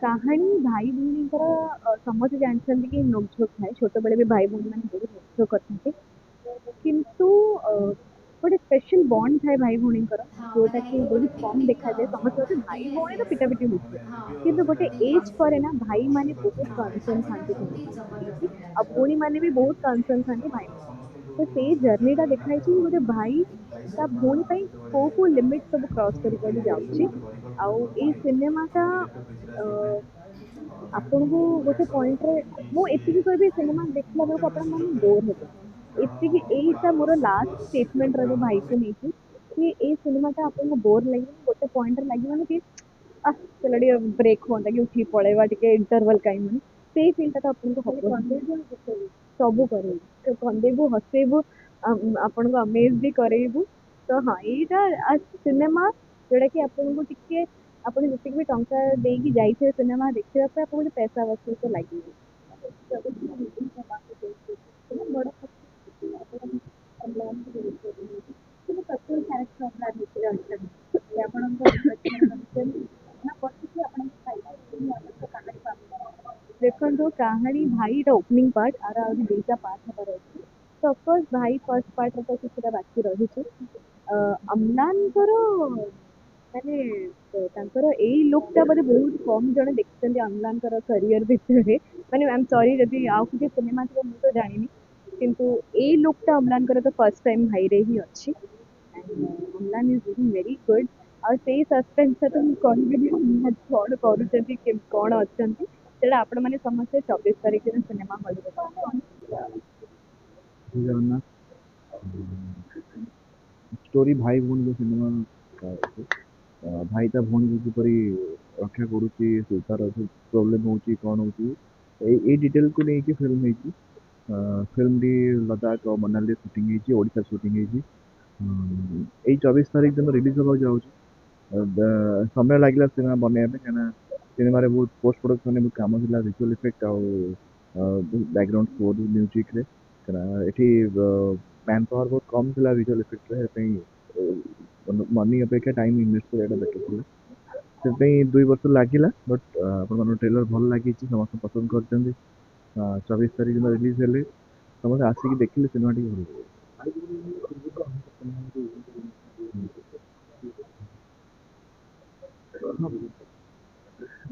କାହାଣୀ ଭାଇ ଭଉଣୀଙ୍କର ସମସ୍ତେ ଜାଣିଛନ୍ତି କି ନୋକଝୋକ ଥାଏ ଛୋଟବେଳେ ବି ଭାଇ ଭଉଣୀ ମାନେ ବହୁତ ନୋକଝୋକ କରିଥାନ୍ତି କିନ୍ତୁ ଗୋଟେ ସ୍ପେଶାଲ ବଣ୍ଡ ଥାଏ ଭାଇ ଭଉଣୀଙ୍କର हाँ, ଯୋଉଟା କି पढ़ाई तो ବହୁତ करती କମ थी तो ଦେଖାଯାଏ ସମସ୍ତେ ବୋଧେ ଭାଇ ये ଭଉଣୀ ऐसे ତ ପିଟା ପିଟି ହଉଥିବେ हाँ କିନ୍ତୁ ଗୋଟେ नहीं ଏଜ पाँच ପରେ ନା ଭାଇ ମାନେ ବହୁତ हाँ କନସର୍ନ अच्छा ଥାନ୍ତି तो ଭଉଣୀ होती ମାନଙ୍କ ନେଇକି जबरदस्ती ଆଉ डांस ଭଉଣୀ करती ମାନେ ବି ବହୁତ କନସର୍ନ ଥାନ୍ତି ଭାଇ ମାନଙ୍କୁ ତ ସେଇ ଜର୍ଣ୍ଣିଟା ଦେଖାହେଇଛି କି ଗୋଟେ ଭାଇ ତା ଭଉଣୀ ପାଇଁ କୋଉ କୋଉ ଲିମିଟ ସବୁ କ୍ରସ୍ କରି କରି ଯାଉଛି ଆଉ ଏଇ ସିନେମାଟା ଆପଣଙ୍କୁ ଗୋଟେ ପଏଣ୍ଟରେ ମୁଁ ଏତିକି କହିବି ସିନେମା ଦେଖିଲା ବେଳକୁ ଆପଣ ମାନେ ବୋର୍ ହେବେ ଏତିକି ଏଇଟା ମୋର ଲାଷ୍ଟ ଷ୍ଟେଟମେଣ୍ଟ ରହିବ ଭାଇକୁ ନେଇକି କି ଏଇ ସିନେମାଟା ଆପଣଙ୍କୁ ବୋର୍ ଲାଗିବନି ଗୋଟେ ପଏଣ୍ଟରେ ଲାଗିବନି କି ଚାଲ ଟିକେ ବ୍ରେକ୍ ହୁଅନ୍ତା କି ଉଠିକି ପଳେଇବା ଟିକେ ଇଣ୍ଟରଭାଲ କାଇଁ ମାନେ ସେଇ ଫିଲ୍ଟା ତ ଆପଣଙ୍କୁ ହବ ସବୁ କରେଇବୁ କନ୍ଦେଇବୁ ହସେଇବୁ ଆପଣଙ୍କୁ ଅମେଜ ବି କରେଇବୁ ତ ହଁ ଏଇଟା ସିନେମା ଯୋଉଟା କି ଆପଣଙ୍କୁ ଟିକେ ଆପଣ ଯେତିକି ବି ଟଙ୍କା ଦେଇକି ଯାଇଥିବେ ସିନେମା ଦେଖିବା ପାଇଁ ଆପଣଙ୍କୁ ଗୋଟେ ପଇସା ବସୁଲ ତ ଲାଗିବ ଦେଖନ୍ତୁ କାହାଣୀ ଭାଇର ଓପନିଂ ପାର୍ଟ ଆର ଆହୁରି ଦୁଇଟା ପାର୍ଟ ହେବାର ଅଛି ତ ଅଫକୋର୍ସ ଭାଇ ଫର୍ଷ୍ଟ ପାର୍ଟର ତ କିଛିଟା ବାକି ରହିଛି ଅମ୍ଲାନଙ୍କର ମାନେ ତାଙ୍କର ଏଇ ଲୁକ୍ ଟା ବୋଧେ ବହୁତ କମ ଜଣ ଦେଖିଛନ୍ତି ଅମ୍ଲାନଙ୍କର କ୍ୟାରିୟର ଭିତରେ ମାନେ ଆଇ ଏମ୍ ସରି ଯଦି ଆଉ କିଛି ସିନେମା ଥିବ ମୁଁ ତ ଜାଣିନି କିନ୍ତୁ ଏଇ ଲୁକ୍ ଟା ଅମ୍ଲାନଙ୍କର ତ ଫର୍ଷ୍ଟ ଟାଇମ ଭାଇରେ ହିଁ ଅଛି ଅମ୍ଲାନ ଇଜ ଡୁଇଂ ଭେରି ଗୁଡ ଆଉ ସେଇ ସସ୍ପେନ୍ସ ତ ମୁଁ କହିବିନି ଅମ୍ଲାନ କଣ କରୁଛନ୍ତି କଣ ଅଛନ୍ତି ସେଇଟା ଆପଣମାନେ ସମସ୍ତେ 24 ତାରିଖ ଦିନ ସିନେମା ହଲରେ ଜୟ ଜଗନ୍ନାଥ। ଷ୍ଟୋରି ଭାଇ ଭଉଣୀ जो सिनेमा ଭାଇ ତା ଭଉଣୀକୁ କିପରି ରକ୍ଷା କରୁଛି ତାର ପ୍ରୋବ୍ଲେମ ହଉଛି କଣ ହଉଛି ଏଇ ଡିଟେଲକୁ ନେଇକି ଫିଲ୍ମ ହେଇଛି। ଫିଲ୍ମଟି ଲଦାଖ ଆଉ ମନାଲିରେ ସୁଟିଂ ହେଇଛି, ଓଡ଼ିଶାରେ ସୁଟିଂ ହେଇଛି। ଏଇ 24 ତାରିଖ ଦିନ ରିଲିଜ ହେବାକୁ ଯାଉଛି। ସମୟ ଲାଗିଲା ସିନେମା ବନେଇବା ପାଇଁ କାହିଁକିନା ସିନେମାରେ ବହୁତ ପୋଷ୍ଟ ପ୍ରଡକ୍ସନରେ ବହୁତ କାମ ଥିଲା ଭିଜୁଆଲ ଇଫେକ୍ଟ ଆଉ ବ୍ୟାକଗ୍ରାଉଣ୍ଡ ସ୍କୋର ମ୍ୟୁଜିକରେ କାହିଁକିନା ଏଠି ମ୍ୟାନ୍ ପାୱାର ବହୁତ କମ୍ ଥିଲା ଭିଜୁଆଲ ଇଫେକ୍ଟରେ ସେଥିପାଇଁ ମନି ଅପେକ୍ଷା ଟାଇମ୍ ଇନଭେଷ୍ଟ କରିବାଟା ବେଟର ଥିଲା ସେଥିପାଇଁ 2 ବର୍ଷ ଲାଗିଲା ବଟ୍ ଆପଣମାନଙ୍କ ଟ୍ରେଲର ଭଲ ଲାଗିଛି ସମସ୍ତେ ପସନ୍ଦ କରିଛନ୍ତି। 24 ତାରିଖ ଦିନ ରିଲିଜ ହେଲେ ସମସ୍ତେ ଆସିକି ଦେଖିଲେ ସିନେମା ଟିକେ ଭଲ ଲାଗିବ।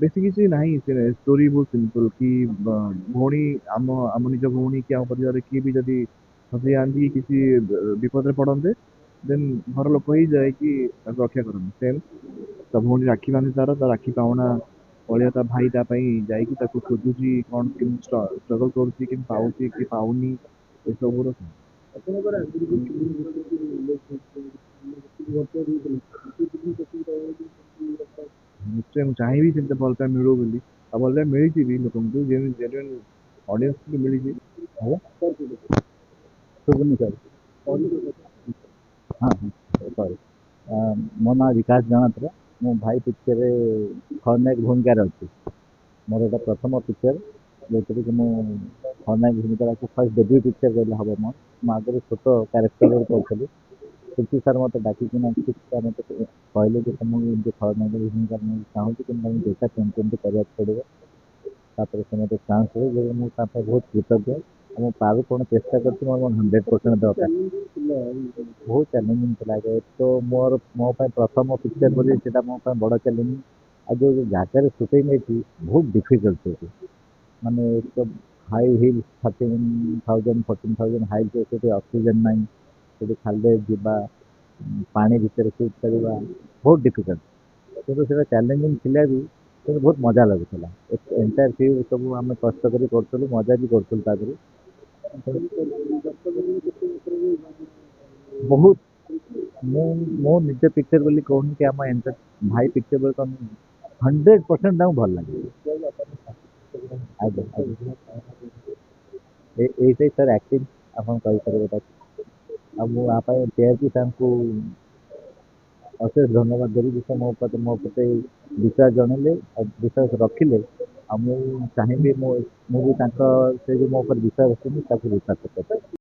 ବେଶୀ କିଛି ନାହିଁ ଷ୍ଟୋରି ବହୁତ ସିମ୍ପଲ କି ଭଉଣୀ ଆମ ନିଜ ଭଉଣୀ କି ଆମ ପରିବାରରେ କିଏ ବି ଯଦି ଫସି ଯାଆନ୍ତି କିଛି ବିପଦରେ ପଡନ୍ତେ ଦେନ୍ ଘର ଲୋକ ହିଁ ଯାଇକି ତାକୁ ରକ୍ଷା କରନ୍ତି ସେମ୍ ତା ଭଉଣୀ ରାକ୍ଷୀ ବାନ୍ଧି ତା ରାକ୍ଷୀ ପାଉନା ଭଳିଆ ତା ଭାଇ ତା ପାଇଁ ଯାଇକି ତାକୁ ଖୋଜୁଛି କଣ କେମିତି ଷ୍ଟ୍ରଗଲ କରୁଛି କେମିତି ପାଉଛି କି ପାଉନି ଏସବୁର ନିଶ୍ଚୟ ମୁଁ ଚାହିଁବି ସେମିତି ଭଲ ପାଇବା ମିଳୁ ବୋଲି ଆଉ ଭଲ ପାଇବା ମିଳିଛି ବି ଲୋକଙ୍କୁ ଯେମିତି ଜେନ୍ୟୁନ୍ ଅଡିଏନ୍ସକୁ ମିଳିଛି ହବ ଶୁଭୁନି ସାର୍ ହଁ ସରି ମୋ ନାଁ ବିକାଶ ଜଣାତ୍ର ମୁଁ ଭାଇ ପିକ୍ଚରରେ ଖଳନାୟକ ଭୂମିକାରେ ଅଛି ମୋର ଏଇଟା ପ୍ରଥମ ପିକ୍ଚର ଯେଉଁଥିରେ କି ମୁଁ ଖଳନାୟକ ଭୂମିକାକୁ ଫାର୍ଷ୍ଟ ଡେବ୍ୟୁ ପିକ୍ଚର କହିଲେ ହେବ ମୋର ମୁଁ ଆଗରୁ ଛୋଟ କ୍ୟାରେକ୍ଟରରେ କରୁଥିଲି କିନ୍ତୁ ସାର୍ ମୋତେ ଡାକିକିନା ସାର୍ ମୋତେ କହିଲେ ଯେ ତୁମକୁ ଏମିତି ଖଳନାୟକ ଭୂମିକା ମୁଁ ଚାହୁଁଛି କିନ୍ତୁ ତୁମକୁ ଦେଖା କେମିତି କରିବାକୁ ପଡ଼ିବ ତାପରେ ସେ ମୋତେ ଚାନ୍ସ ଦେଲେ ଯେ ମୁଁ ତା ପାଇଁ ବହୁତ କୃତଜ୍ଞ ଆଉ ମୁଁ ପାରୁ କ'ଣ ଚେଷ୍ଟା କରିଛି ମୋର 100% ଦେବା ପାଇଁ ବହୁତ ଚ୍ୟାଲେଞ୍ଜିଂ ଥିଲା ଯେ ତ ମୋ ପାଇଁ ପ୍ରଥମ ପିକ୍ଚର ବୋଲି ସେଇଟା ମୋ ପାଇଁ ବଡ଼ ଚ୍ୟାଲେଞ୍ଜିଂ ଆଉ ଯେଉଁ ଜାଗାରେ ସୁଟିଂ ହେଇଛି ବହୁତ ଡିଫିକଲ୍ଟ ସେଇଠି ମାନେ ଏକ ହାଇ ହିଲ୍ 13,000 14,000 ହାଇଟ୍ ସେଠି ଅକ୍ସିଜେନ୍ ନାହିଁ ସେଠି ଖାଲି ଯିବା ପାଣି ଭିତରେ ସୁଟ୍ କରିବା ବହୁତ ଡିଫିକଲ୍ଟ କିନ୍ତୁ ସେଇଟା ଚ୍ୟାଲେଞ୍ଜିଂ ଥିଲା ବି କିନ୍ତୁ ବହୁତ ମଜା ଲାଗୁଥିଲା ଏଣ୍ଟାୟାର ଫିଲ୍ମ ସବୁ ଆମେ କଷ୍ଟ କରି କରୁଥିଲୁ ମଜା ବି କରୁଥିଲୁ ତା ଦେହରେ ବହୁତ ମୁଁ ମୋ ନିଜ ପିକ୍ଚର ବୋଲି କହୁନି କି ଆମ ଭାଇ ପିକ୍ଚର ବୋଲି ତମେ 100% ତାଙ୍କୁ ଭଲ ଲାଗେ ଆଜ୍ଞା ଆଜ୍ଞା ଏଇଟାই ସାର୍ ଆକ୍ଟିଂ ଆପଣ କହିପାରିବେ ତାକୁ ଆଉ ମୁଁ ଆ ପାଇଁ ଜେପି ସାର୍ଙ୍କୁ ଅଶେଷ ଧନ୍ୟବାଦ ଦେବି ଯେ ମୋ ପ୍ରତି ବିଶ୍ୱାସ ଜଣେଇଲେ ଆଉ ବିଶ୍ୱାସ ରଖିଲେ ଆଉ ମୁଁ ଚାହିଁବି ମୁଁ ବି ତାଙ୍କ ସେ ଯେଉଁ ମୋ ଉପରେ ବିଶ୍ୱାସ ରଖିଛନ୍ତି ତାକୁ ବିଶ୍ୱାସ କରିବି